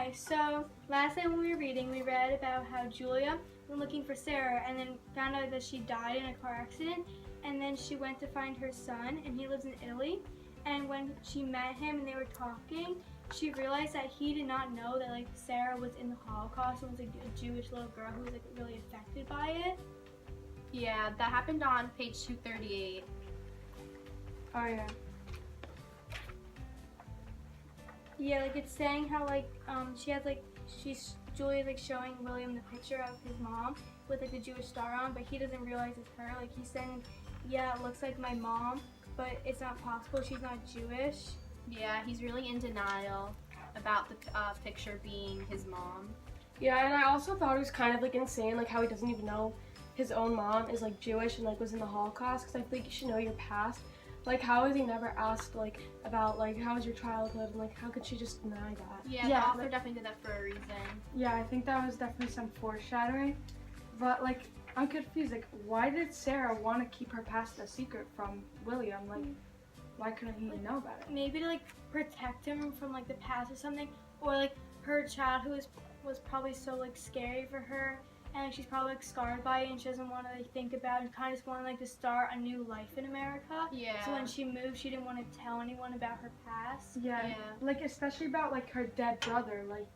Okay, so last time when we were reading, we read about how Julia went looking for Sarah and then found out that she died in a car accident. And then she went to find her son, and he lives in Italy. And when she met him and they were talking, she realized that he did not know that like Sarah was in the Holocaust and was like a Jewish little girl who was like really affected by it. Yeah, that happened on page 238. Oh yeah. Yeah, like it's saying how like she has like Julia's like showing William the picture of his mom with like the Jewish star on, but he doesn't realize it's her. Like he's saying, yeah, it looks like my mom, but it's not possible. She's not Jewish. Yeah, he's really in denial about the picture being his mom. Yeah, and I also thought it was kind of like insane, like how he doesn't even know his own mom is like Jewish and like was in the Holocaust. Because I feel like you should know your past. Like, how has he never asked like about like how was your childhood and like how could she just deny that? Yeah, Yeah, the author like- definitely did that for a reason. Yeah, I think that was definitely some foreshadowing. But like, I'm confused. Like, why did Sarah want to keep her past a secret from William? Like, why couldn't he know about it? Maybe to like protect him from like the past or something, or like her childhood was probably so like scary for her, and she's probably like scarred by it, and she doesn't want to like think about it, and kind of just want like to start a new life in America. Yeah. So when she moved, she didn't want to tell anyone about her past. Yeah, Yeah. like especially about like her dead brother. Like,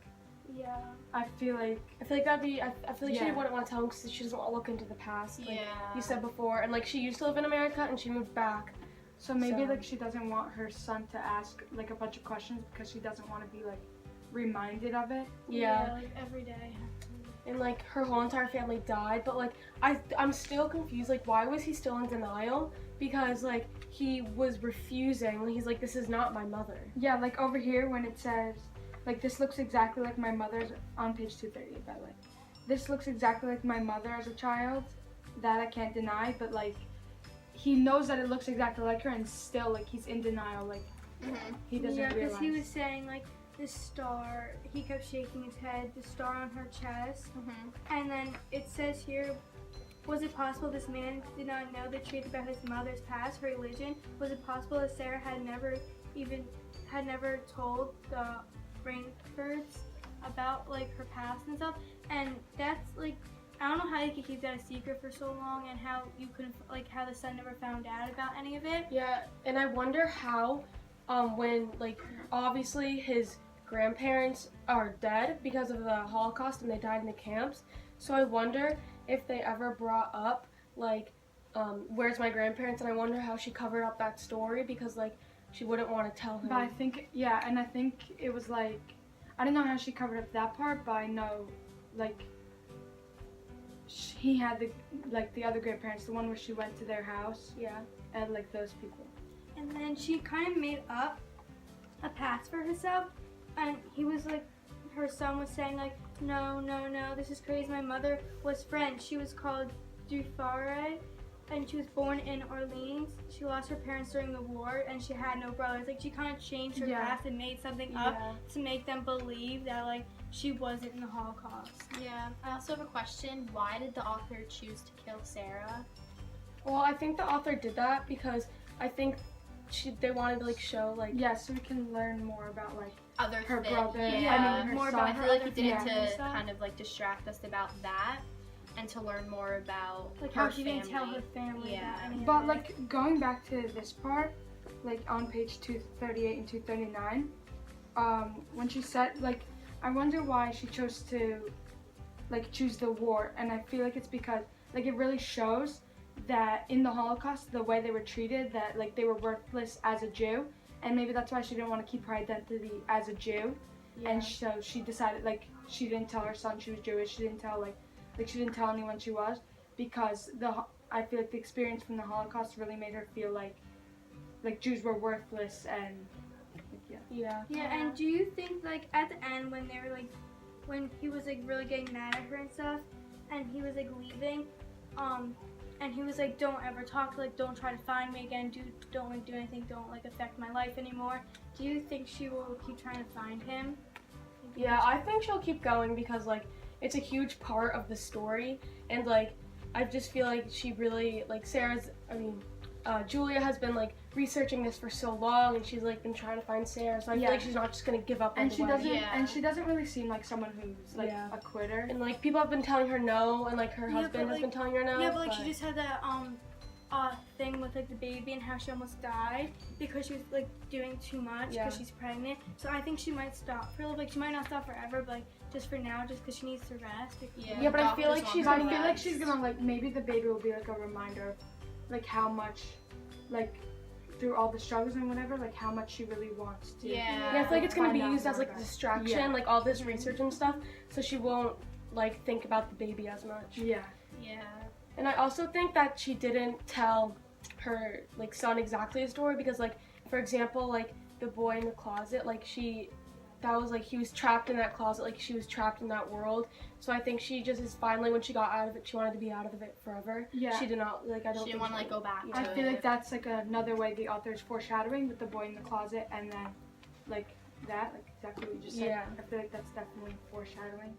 Yeah. I feel like I feel like that'd be. I feel like she Yeah. wouldn't want to tell him because she doesn't want to look into the past. Like Yeah. you said before, and like she used to live in America and she moved back. so maybe So- like she doesn't want her son to ask like a bunch of questions because she doesn't want to be like reminded of it. Yeah. Like every day. And like her whole entire family died, but like I'm still confused. Like why was he still in denial? Because like he was refusing. He's like, this is not my mother. Yeah, like over here when it says, like this looks exactly like my mother's on page 238 by the way. This looks exactly like my mother as a child. That I can't deny, but like he knows that it looks exactly like her and still like he's in denial. Like he doesn't Yeah, because realize. he was saying like the star. He kept shaking his head. The star on her chest. And then it says here, was it possible this man did not know the truth about his mother's past, her religion? Was it possible that Sarah had never told the Frankfurts about like her past and stuff? And that's like, I don't know how you could keep that a secret for so long, and how you couldn't like how the son never found out about any of it. Yeah, and I wonder how, when like obviously his grandparents are dead because of the Holocaust and they died in the camps. So I wonder if they ever brought up like, where's my grandparents? And I wonder how she covered up that story because like she wouldn't want to tell him. But I think and I think it was like I don't know how she covered up that part, but I know like he had the other grandparents, the one where she went to their house, Yeah. and like those people. And then she kind of made up a past for herself, and he was like, her son was saying like, no, this is crazy. My mother was French. She was called Dufare, and she was born in Orleans. She lost her parents during the war, and she had no brothers. Like she kind of changed her Yeah. past and made something up Yeah. to make them believe that like she wasn't in the Holocaust. Yeah. I also have a question. Why did the author choose to kill Sarah? Well, I think the author did that because I think they wanted to like show like Yeah, so we can learn more about like Other her thing. brother. Yeah. I mean, her more son. about I her feel like other he did it family and to stuff. kind of like distract us about that and to learn more about Like her how she didn't tell family. her family Yeah. about any of But it. like going back to this part, like on page 238 and 239, when she said like, I wonder why she chose to like choose the war, and I feel like it's because like it really shows that in the Holocaust the way they were treated, that like they were worthless as a Jew, and maybe that's why she didn't want to keep her identity as a Jew, and so she decided like she didn't tell her son she was Jewish. She didn't tell she didn't tell anyone she was because I feel like the experience from the Holocaust really made her feel like Jews were worthless and yeah. Yeah, and do you think like at the end when they were like, when he was like really getting mad at her and stuff, and he was like leaving, and he was like, don't ever talk, like don't try to find me again, don't like do anything, don't like affect my life anymore. Do you think she will keep trying to find him? Yeah, I think she'll keep going because like it's a huge part of the story, and like I just feel like she really like Julia has been like researching this for so long, and she's like been trying to find Sarah. So I feel Yeah. like she's not just gonna give up. And right she away. doesn't. Yeah. And she doesn't really seem like someone who's like Yeah. a quitter. And like people have been telling her no, and like her Yeah, husband but, has been telling her no. Yeah, but like she just had that thing with like the baby and how she almost died because she was like doing too much because Yeah. she's pregnant. So I think she might stop for a little bit. She might not stop forever, but like just for now, just because she needs to rest. Yeah, but I feel like doctors she's want But I her feel like rest. she's gonna like maybe the baby will be like a reminder of like how much like through all the struggles and whatever like how much she really wants to. Yeah. Yeah, I feel like it's gonna be Find out used as more like a about it. distraction, Yeah. like all this research and stuff, so she won't like think about the baby as much. Yeah. Yeah. And I also think that she didn't tell her like son exactly the story because like for example like the boy in the closet like that was like he was trapped in that closet, like she was trapped in that world. So I think she just is finally when she got out of it she wanted to be out of it forever. Yeah. She did not like I don't She think didn't want to like go back Yeah. to I feel it. like that's like another way the author's foreshadowing with the boy in the closet and then like that, like exactly what you just said. Yeah. I feel like that's definitely foreshadowing.